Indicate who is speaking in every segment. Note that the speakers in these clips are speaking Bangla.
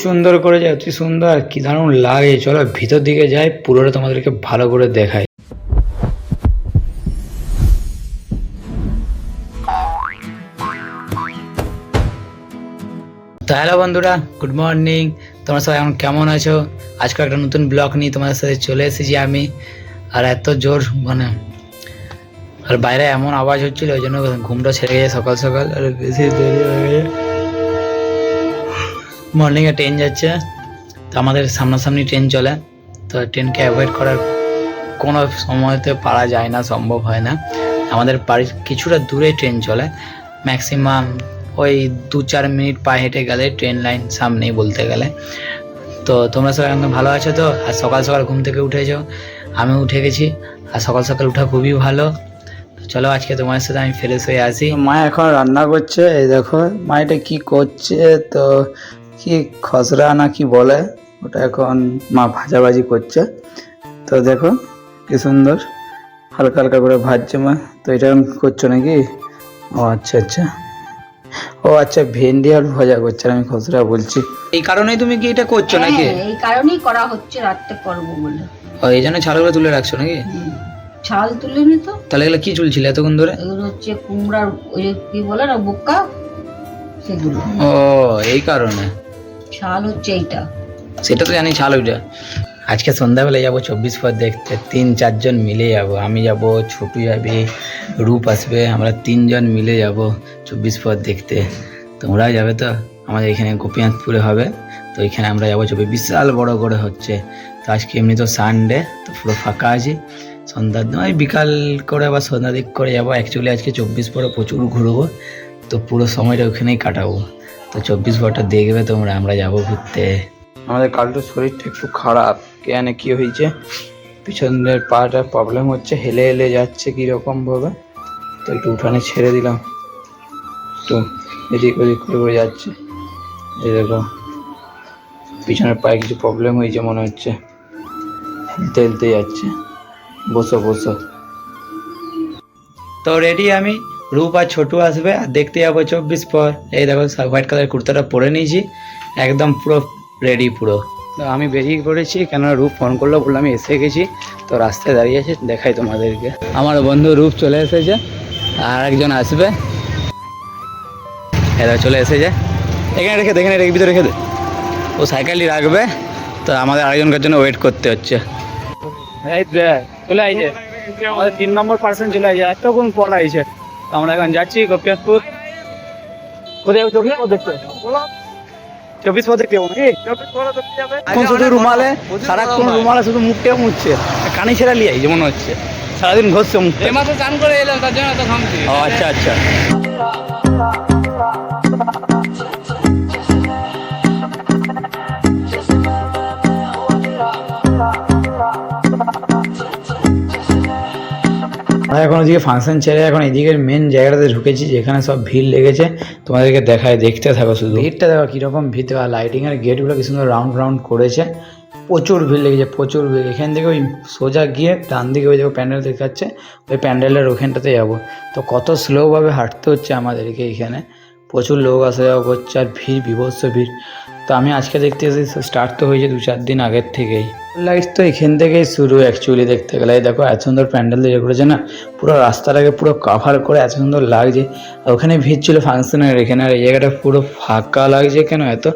Speaker 1: সুন্দর করে যায়, অতি সুন্দর, কি দারুণ লাগে। চলো ভিতর দিকে যাই, পুরোটা তোমাদেরকে ভালো করে দেখাই। তো হ্যালো বন্ধুরা, গুড মর্নিং। তোমরা সবাই এখন কেমন আছো? আজকে একটা নতুন ব্লগ নিয়ে তোমাদের সাথে চলে এসেছি আমি। আর এত জোর আর বাইরে এমন আওয়াজ হচ্ছিল, ওই জন্য ঘুমটা ছেড়ে গেছে সকাল সকাল, আর বেশি দেরি হয়ে গেছে। মর্নিংয়ে ট্রেন যাচ্ছে, তো আমাদের সামনাসামনি ট্রেন চলে, তো ট্রেনকে অ্যাভয়েড করার কোনো সময়তে পারা যায় না, সম্ভব হয় না। আমাদের বাড়ির কিছুটা দূরে ট্রেন চলে, ম্যাক্সিমাম ওই 2-4 মিনিট পায়ে হেঁটে গেলে ট্রেন লাইন সামনেই বলতে গেলে। তো তোমরা সবাই এখন ভালো আছো তো? আর সকাল সকাল ঘুম থেকে উঠেছো, আমি উঠে গেছি। আর সকাল সকাল উঠা খুবই ভালো। চলো আজকে তোমার সাথে আমি ফ্রেশ হয়ে আসি। মা এখন রান্না করছে, এই দেখো মা এটা কি করছে, তো কি খসড়া না কি বলে ওটা, এখন মা ভাজাভাজি করছে। তো দেখো কি সুন্দর হালকা হালকা করে ভাজছে মা। তো এটা করছো নাকি? ও আচ্ছা আচ্ছা, ও আচ্ছা, ভেন্ডি আর ভাজা করছে, আমি খসড়া বলছি। এই কারণেই তুমি কি এটা করছো নাকি?
Speaker 2: এই কারণেই করা হচ্ছে, রাত্রে করবো বলে।
Speaker 1: ও এই জন্য ছালগুলো তুলে রাখছো নাকি?
Speaker 2: ছাল তুলে নি তো।
Speaker 1: তাহলে এগুলো কি চুলছিল এতক্ষণ ধরে?
Speaker 2: এগুলো হচ্ছে কুমড়ার ওই যে কি বলে না, বোকা, সেগুলো।
Speaker 1: ও এই কারণে
Speaker 2: ছাল হচ্ছে এইটা।
Speaker 1: সেটা তো জানি, ছাল ওইটা। আজকে সন্ধ্যাবেলায় যাবো 24 পর দেখতে, 3-4 জন মিলে যাব। আমি যাব, ছোটু যাবে, রূপ আসবে, আমরা 3 জন মিলে যাব 24 পর দেখতে। তোমরাও যাবে তো? আমাদের এখানে গোপীনাথপুরে হবে, তো এখানে আমরা যাবো। বিশাল বড় করে হচ্ছে। তো আজকে এমনি তো সানডে, তো পুরো ফাঁকা আছি। সন্ধ্যার নয় বিকাল করে বা সন্ধ্যা দিক করে যাবো। অ্যাকচুয়ালি আজকে 24 পরে প্রচুর ঘুরবো, তো পুরো সময়টা ওখানেই কাটাবো। তো 24 পরটা দেখবে তোমরা, আমরা যাবো ঘুরতে। আমাদের কালটার শরীরটা একটু খারাপ, কেন কি হয়েছে, পিছনের পাটা প্রবলেম হচ্ছে, হেলে হেলে যাচ্ছে কীরকম ভাবে। তো একটু উঠানে ছেড়ে দিলাম, তো এদিক ওদিক করে যাচ্ছে। এই দেখো পিছনের পায়ে কিছু প্রবলেম হয়েছে মনে হচ্ছে, হেলতে হেলতে যাচ্ছে। বসো বসো। তো রেডি আমি, রূপ আর ছোটু আসবে, আর দেখতে যাবো 24 পর। এই দেখো হোয়াইট কালার কুর্তাটা পরে নিয়েছি, একদম পুরো রেডি পুরো। তো আমি বেরিয়ে পড়েছি, কেননা রূপ ফোন করলো, বললাম আমি এসে গেছি। তো রাস্তায় দাঁড়িয়ে আছে, দেখাই তোমাদেরকে। আমার বন্ধু রূপ চলে এসেছে, আর একজন আসবে, এরা চলে এসেছে। এখানে রেখে দে, এখানে রেখে ভিতরে রেখে দে, ও সাইকেলই রাখবে। তো আমাদের আরেকজনকার জন্য ওয়েট করতে হচ্ছে। এই চলে আইছে আমাদের 3 নম্বর পার্সেন্ট চলে আইছে, এতক্ষণ পর আইছে। আমরা এখন যাচ্ছি গোপীনাথপুর। কোথায় দেখতে 24 পর দেখতে যাবো নাকি? এখন শুধু রুমালে, সারাক্ষণ রুমালে শুধু মুখটাও মুছছে, কানি ছেড়া লিয়াই যেমন হচ্ছে, সারাদিন ঘষছে মুখটা।
Speaker 3: মাত্র চান করে এলাম, তার জন্য এত ঘামছি।
Speaker 1: ও আচ্ছা আচ্ছা। আমরা এখন ওদিকে ফাংশন ছেড়ে এখন এদিকের মেন জায়গাটাতে ঢুকেছি, যেখানে সব ভিড় লেগেছে। তোমাদেরকে দেখায়, দেখতে থাকো শুধু। ভিড়টা দেখো কীরকম ভিড়, দেখো লাইটিংয়ের গেটগুলো কি সুন্দর রাউন্ড রাউন্ড করেছে। প্রচুর ভিড় লেগেছে, প্রচুর ভিড়। এখান থেকে ওই সোজা গিয়ে ডান দিকে ওই দেখো প্যান্ডেল দেখাচ্ছে, ওই প্যান্ডেলের ওখানটাতে যাবো। তো কত স্লোভাবে হাঁটতে হচ্ছে আমাদেরকে, এখানে প্রচুর লোক আসা যাওয়া করছে, আর ভিড় বিভৎস ভিড়। তো আমি আজকে দেখতে এসেছি, স্টার্ট তো হয়েছে 2-4 দিন আগের থেকেই। লাইট তো এখান থেকেই শুরু অ্যাকচুয়ালি দেখতে গেলে। এই দেখো এত সুন্দর প্যান্ডেল দিয়ে করেছে না, পুরো রাস্তাটাকে পুরো কভার করে এত সুন্দর লাগছে। আর ওখানে ভিড় ছিল ফাংশনের এখানে, আর এই জায়গাটা পুরো ফাঁকা লাগছে। কেন এত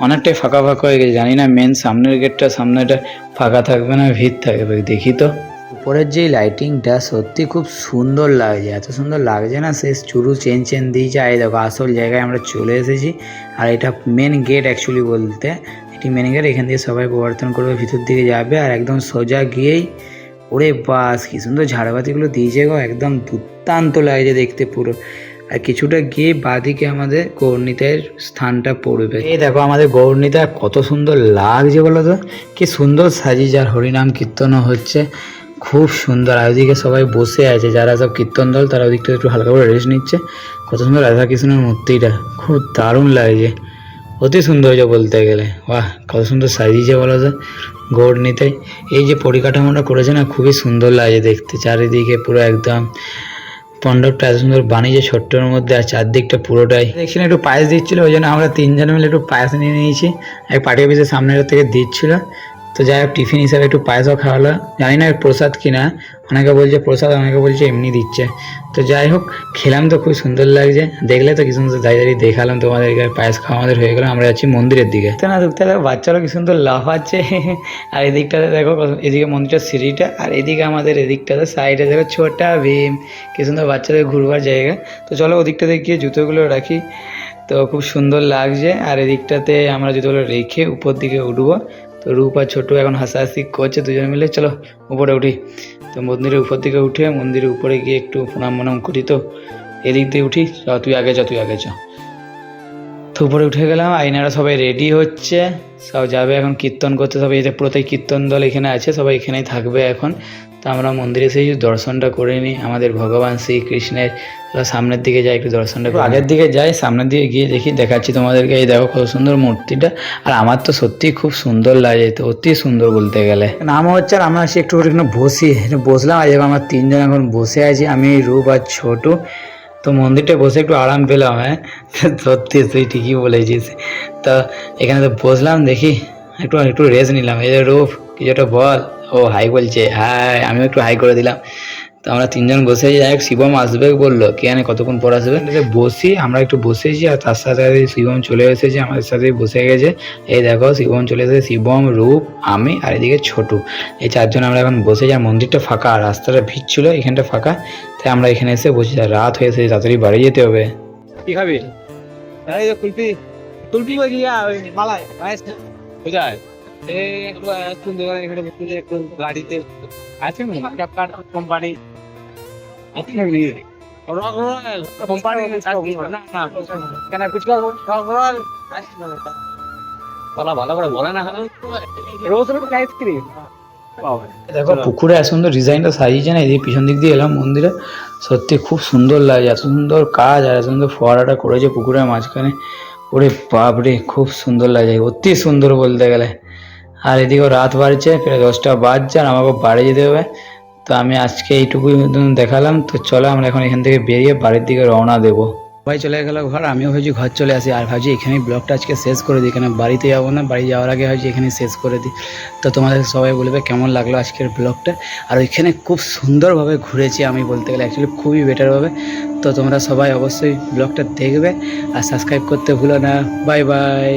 Speaker 1: অনেকটাই ফাঁকা ফাঁকা হয়ে গেছে, জানি না মেন সামনের গেটটা সামনেটা ফাঁকা থাকবে না ভিড় থাকবে, দেখি তো। উপরের যে লাইটিংটা সত্যি খুব সুন্দর লাগছে, এত সুন্দর লাগছে না, শেষ চুরু চেন চেন দিয়েছে। আর এই দেখো আসল জায়গায় আমরা চলে এসেছি, আর এটা মেন গেট অ্যাকচুয়ালি বলতে, এটি মেন গেট। এখান থেকে সবাই প্রবর্তন করবে, ভিতর দিকে যাবে, আর একদম সোজা গিয়েই ওরে বাস কি সুন্দর ঝাড়বাতিগুলো দিয়েছে গো, একদম দুর্দান্ত লাগছে দেখতে পুরো। আর কিছুটা গিয়ে বাঁদিকে আমাদের গৌরনীতার স্থানটা পড়বে। এই দেখো আমাদের গৌরনীতা কত সুন্দর লাগছে বলো তো, কি সুন্দর সাজিয়েছে, আর হরিনাম কীর্তনও হচ্ছে, খুব সুন্দর। আর ওদিকে সবাই বসে আছে, যারা সব কীর্তন দল, তারা ওদিকটা একটু হালকা করে রেস্ট নিচ্ছে। কত সুন্দর রাধাকৃষ্ণের মূর্তিটা, খুব দারুণ লাগছে, অতি সুন্দর হয়েছে বলতে গেলে। বাহ কত সুন্দর সাজিয়েছে বলো তো গৌরনীতায়। এই যে পরিকাঠামোটা করেছে না, খুবই সুন্দর লাগছে দেখতে, চারিদিকে পুরো একদম মণ্ডপটা এত সুন্দর বানিয়েছে ছোট্টর মধ্যে, আর চারদিকটা পুরোটাই দেখছি একটু পায়েস দিচ্ছিল, ওই জন্য আমরা তিনজন মিলে একটু পায়েস নিয়ে নিয়েছি। এক পার্টি অফিসের সামনের থেকে দিচ্ছিল, তো যাই হোক টিফিন হিসাবে একটু পায়েসও খাওয়ালো। জানি না এর প্রসাদ কিনা, অনেকে বলছে প্রসাদ, অনেকে বলছে এমনি দিচ্ছে। তো যাই হোক খেলাম, তো খুব সুন্দর লাগছে। দেখলে তো কি সুন্দর দাঁড়িয়ে দাঁড়িয়ে দেখালাম তোমাদেরকে। পায়েস খাওয়া আমাদের হয়ে গেল, আমরা যাচ্ছি মন্দিরের দিকে। তো না ঢুকতে দেখো বাচ্চারা কি সুন্দর লাফাচ্ছে। আর এদিকটাতে দেখো এদিকে মন্দিরটার সিঁড়িটা, আর এদিকে আমাদের এদিকটাতে সাইডে দেখো ছোটা ভীম, কি সুন্দর বাচ্চাদের ঘুরবার জায়গা। তো চলো ওদিকটাতে গিয়ে জুতোগুলো রাখি, তো খুব সুন্দর লাগছে। আর এদিকটাতে আমরা জুতোগুলো রেখে উপর দিকে উঠবো। তো রূপ আর ছোটু এখন হাসাহাসি করছে দুজন মিলে, চলো উপরে উঠি। তো মন্দিরের উপর দিকে উঠে মন্দিরের উপরে গিয়ে একটু প্রণাম মনাম করি। তো এদিক দিয়ে উঠি, তুই আগে চ তুই আগে চ। তো উপরে উঠে গেলাম, আইনারা সবাই রেডি হচ্ছে, সব যাবে এখন কীর্তন করতে। সবাই এটা পুরোটাই কীর্তন দল এখানে আছে, সবাই এখানেই থাকবে এখন। তো আমরা মন্দিরে এসে দর্শনটা করে নিই আমাদের ভগবান শ্রীকৃষ্ণের। সামনের দিকে যাই, একটু দর্শনটা আগের দিকে যাই, সামনের দিকে গিয়ে দেখি, দেখাচ্ছি তোমাদেরকে। এই দেখো কত সুন্দর মূর্তিটা, আর আমার তো সত্যিই খুব সুন্দর লাগে, তো অতি সুন্দর বলতে গেলে। নাম হচ্ছে, আর আমরা একটু এখানে বসলাম। আর আমরা তিনজন এখন বসে আছি, আমি রূপ আর ছোটু। তো মন্দিরটা বসে একটু আরাম পেলাম। হ্যাঁ সত্যি তুই ঠিকই বলেছিস। তো এখানে তো বসলাম, দেখি একটু রেস্ট নিলাম। এই যে রূপ কিছু একটা বল। ও হাই বলছে, হাই, আমিও একটু হাই করে দিলাম। তো আমরা তিনজন বসে যাই, শিবম আসবে বললো, কে জানে কতক্ষণ পর আসবে। বসি, আমরা একটু বসেছি, আর তার সাথে শিবম চলে এসেছে, আমাদের সাথে বসে গেছে। এই দেখো শিবম চলে এসেছে, শিবম, রূপ, আমি, আর এদিকে ছোটু, এই চারজন আমরা এখন বসে যাই। মন্দিরটা ফাঁকা, রাস্তাটা ভিড় ছিল, এখানটা ফাঁকা, তাই আমরা এখানে এসে বসে যাই। রাত হয়ে এসেছে, তাড়াতাড়ি বাড়ি যেতে হবে।
Speaker 3: কি খাবি? এই কুলপি কুলপি কই দিয়া ওই মালাই কোথায়? এই একটু দোকানে এখানে বসে একটু গাড়িতে আছে না ক্যাপকাট কোম্পানি আছে নাকি? রকরল কোম্পানি না না কেন কিছু রকরল বলা ভালো করে বলে না, রোজ রোজ আইসক্রিম।
Speaker 1: দেখো পুকুরে এত সুন্দর ডিজাইনটা সাজিয়েছে না। এদিকে পিছন দিক দিয়ে এলাম মন্দিরে, সত্যি খুব সুন্দর লাগে, এত সুন্দর কাজ, আর এত সুন্দর ফোয়ারাটা করেছে পুকুরের মাঝখানে। ওরে বাপরে, খুব সুন্দর লাগে, অতি সুন্দর বলতে গেলে। আর এদিকেও রাত বাড়ছে, প্রায় 10টা বাজছে, আর আমাকে বাড়ি যেতে হবে। তো আমি আজকে এইটুকুই দেখালাম। তো চলো আমরা এখন এখান থেকে বেরিয়ে বাড়ির দিকে রওনা দেবো। সবাই চলে গেল ঘর, আমিও ভাবছি ঘর চলে আসি। আর ভাবছি এখানেই ব্লগটা আজকে শেষ করে দিই, কেন বাড়িতে যাবো না, বাড়ি যাওয়ার আগে ভাবছি এখানেই শেষ করে দিই। তো তোমাদের সবাই বলবে কেমন লাগলো আজকের ব্লগটা। আর ওইখানে খুব সুন্দরভাবে ঘুরেছি আমি বলতে গেলে, অ্যাকচুয়ালি খুবই বেটারভাবে। তো তোমরা সবাই অবশ্যই ব্লগটা দেখবে, আর সাবস্ক্রাইব করতে ভুলো না। Bye bye.